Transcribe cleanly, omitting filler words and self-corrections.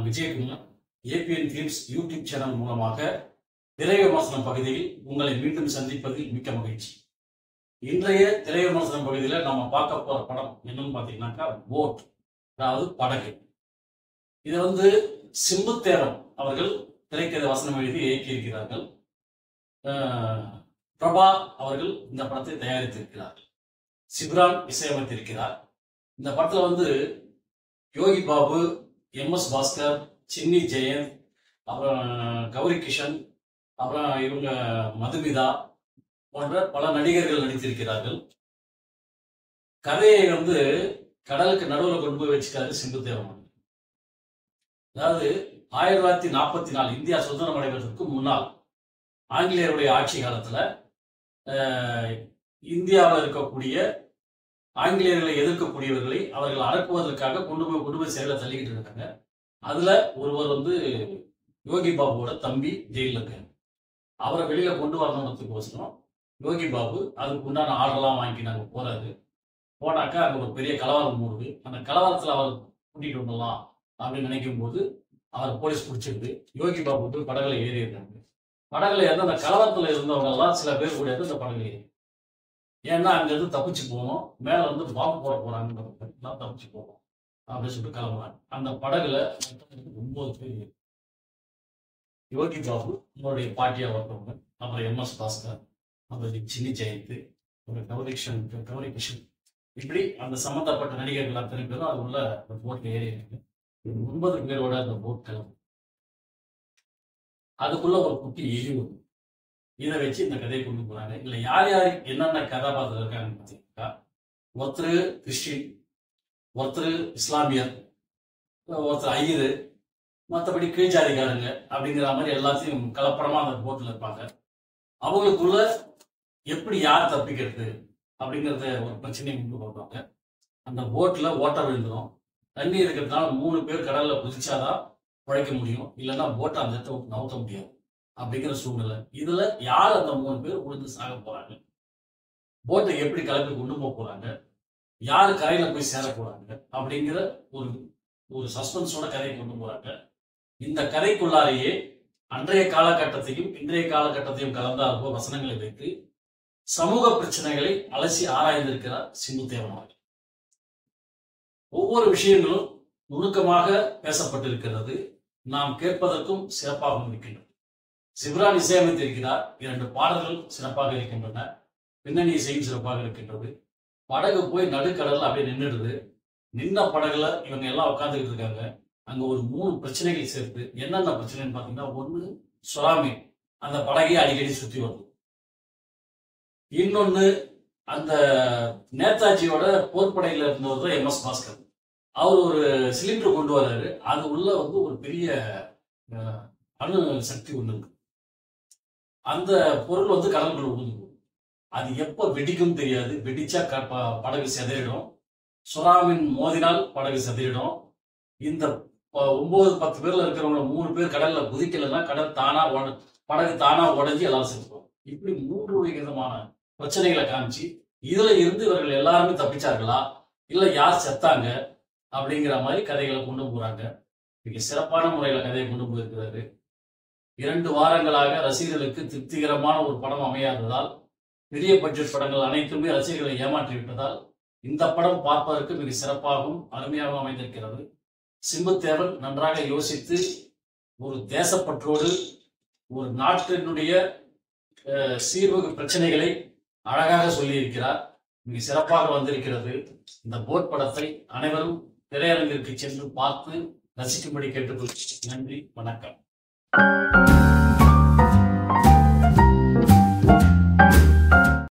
நான் Vijayakumar ABN films YouTube channel மூலமாக திரை விமர்சனம் பகுதியில் உங்களை மீண்டும் சந்திப்பதில் மிக்க மகிழ்ச்சி. இன்றைய திரை விமர்சனம் பகுதியில் நம்ம பார்க்க போற படம் என்னன்னு பார்த்தீங்கன்னாக்கா போட், அதாவது படகு. இதை சிம்புத்தேவன் அவர்கள் திரைக்கதை வசனம் எழுதி இயக்கியிருக்கிறார்கள். பிரபா அவர்கள் இந்த படத்தை தயாரித்திருக்கிறார். சிப்ரான் இசையமைத்திருக்கிறார். இந்த படத்துல யோகி பாபு, எம்.எஸ். பாஸ்கர், சின்னி ஜெயந்த், அப்புறம் கௌரி கிஷன், அப்புறம் இவங்க மதுமிதா போன்ற பல நடிகர்கள் நடித்திருக்கிறார்கள். கதையை கடலுக்கு நடுவில் கொண்டு போய் வச்சுக்காரு சிம்புத்தேவன். அதாவது 1944 இந்தியா சுதந்திரம் அடைவதற்கு முன்னால் ஆங்கிலேயருடைய ஆட்சி காலத்துல இந்தியாவில் இருக்கக்கூடிய ஆங்கிலேயர்களை எதிர்க்கக்கூடியவர்களை அவர்கள் அடக்குவதற்காக கொண்டு போய் செயலை தள்ளிக்கிட்டு இருக்காங்க. அதுல ஒருவர் யோகி பாபுவோட தம்பி ஜெயில இருக்காங்க. அவரை வெளியில கொண்டு வரணுன்றதுக்கோசரம் யோகி பாபு அதுக்கு உண்டான ஆர்டர்லாம் வாங்கி நாங்க போறாரு. போனாக்கா அங்க ஒரு பெரிய கலவரம் மூடுது. அந்த கலவரத்துல அவர் கூட்டிட்டு வந்துடலாம் அப்படின்னு நினைக்கும் போது அவர் போலீஸ் பிடிச்சிருக்கு. யோகி பாபு படகுல ஏறி இருக்காங்க. படகுல அந்த கலவரத்துல இருந்தவங்க எல்லாம் சில பேர் கூட இந்த படகுல ஏறி, ஏன்னா அங்கிருந்து தப்பிச்சு போகணும், மேல பாம்பு போட போறாங்க, தப்பிச்சு போகணும் அப்படின்னு சொல்லிட்டு கிளம்புறாங்க. அந்த படகுல 9 பேர். யோகி பாபு, உங்களுடைய பாட்டியா ஒருத்தவங்க, அப்புறம் எம்.எஸ். பாஸ்கர், அப்புறம் சின்னி ஜெயந்த், அப்புறம் கௌரி கிஷன், இப்படி அந்த சம்பந்தப்பட்ட நடிகர்கள் அத்தனை பேரும் அது உள்ள போட்ல ஏறி இருக்கு. 9 பேரோட அந்த போட் கிளம்பு. அதுக்குள்ள ஒரு குட்டி எலி. இதை வச்சு இந்த கதையை கொண்டு போறாங்க. இதுல யார் யார் என்னென்ன கதாபாத்திரம் இருக்காங்கன்னு பார்த்தீங்கன்னா, ஒருத்தர் கிறிஸ்டின், ஒருத்தர் இஸ்லாமியர், ஒருத்தர் ஐயரு, மற்றபடி கீழ்ஜாதிக்காரங்க அப்படிங்கிற மாதிரி எல்லாத்தையும் கலப்படமா அந்த போட்டில் இருப்பாங்க. அவங்களுக்குள்ள எப்படி யார் தப்பிக்கிறது அப்படிங்கிறத ஒரு பிரச்சனையை கொண்டு போவாங்க. அந்த போட்ல ஓட்ட விழுந்துடும். தண்ணி இருக்கிறதுனால 3 பேர் கடல்ல குதிச்சாதான் உழைக்க முடியும், இல்லைன்னா போட்டை அந்த இடத்த நவுத்த முடியாது அப்படிங்கிற சூழ்நிலை. இதுல யார் அந்த 3 பேர் உழுந்து சாக போறாங்க, போட்டை எப்படி கிளம்பி கொண்டு போக போறாங்க, யாரு கரையில போய் சேர போறாங்க அப்படிங்கிற ஒரு சஸ்பென்ஸோட கதையை கொண்டு போறாங்க. இந்த கதைக்குள்ளாலேயே அன்றைய காலகட்டத்தையும் இன்றைய காலகட்டத்தையும் கலந்தார்போ வசனங்களை வைத்து சமூக பிரச்சனைகளை அலசி ஆராய்ந்திருக்கிறார் சிம்புத்தேவன் அவர்கள். ஒவ்வொரு விஷயங்களும் நுணுக்கமாக பேசப்பட்டிருக்கிறது. நாம் கேட்பதற்கும் சிறப்பாகவும் இருக்கின்றது. சிப்ரான் இசையமைத்திருக்கிறார். 2 பாடல்கள் சிறப்பாக இருக்கின்றன. பின்னணி இசையும் சிறப்பாக இருக்கின்றது. படகு போய் நடுக்கடல்ல அப்படியே நின்றுடுது. நின்ன படகுல இவங்க எல்லாம் உட்காந்துக்கிட்டு இருக்காங்க. அங்க ஒரு 3 பிரச்சனைகள் சேர்த்து. என்னென்ன பிரச்சனைன்னு பாத்தீங்கன்னா, 1 சுறாமி, அந்த படகையே அடிக்கடி சுத்தி வருது. இன்னொன்னு, அந்த நேதாஜியோட போர்ப்படையில இருந்தவர் தான் எம்.எஸ். பாஸ்கர். அவர் ஒரு சிலிண்டர் கொண்டு வர்றாரு. அது உள்ள ஒரு பெரிய அணு சக்தி ஒண்ணு இருக்கு. அந்த பொருள் கடலுக்குள்ள விழுந்து, அது எப்ப வெடிக்கும் தெரியாது. வெடிச்சா படகு செதறிடும். சுறாமின் மோதினால் படகு செதறிடும். இந்த 9-10 பேர்ல இருக்கிறவங்க 3 பேர் கடல்ல குதிக்கலன்னா படகு தானா உடஞ்சி எல்லாரும் செத்துருவோம். இப்படி 3 விதமான பிரச்சனைகளை காமிச்சு இதுல இருந்து இவர்கள் எல்லாருமே தப்பிச்சார்களா, இல்ல யார் செத்தாங்க அப்படிங்கிற மாதிரி கதைகளை கொண்டு போறாங்க. மிக சிறப்பான முறையில கதையை கொண்டு போயிருக்கிறாரு. 2 வாரங்களாக ரசிகர்களுக்கு திருப்திகரமான ஒரு படம் அமையாததால், பெரிய பட்ஜெட் படங்கள் அனைத்துமே ரசிகர்களை ஏமாற்றி விட்டதால், இந்த படம் பார்ப்பதற்கு மிக சிறப்பாகவும் அருமையாகவும் அமைந்திருக்கிறது. சிம்புத்தேவன் நன்றாக யோசித்து ஒரு தேசப்பற்றோடு ஒரு நாட்டினுடைய சீர்வகு பிரச்சனைகளை அழகாக சொல்லியிருக்கிறார். மிக சிறப்பாக வந்திருக்கிறது. இந்த போட் படத்தை அனைவரும் திரையரங்கிற்கு சென்று பார்த்து ரசிக்கும்படி கேட்டுக்கொள்கிறேன். நன்றி, வணக்கம்.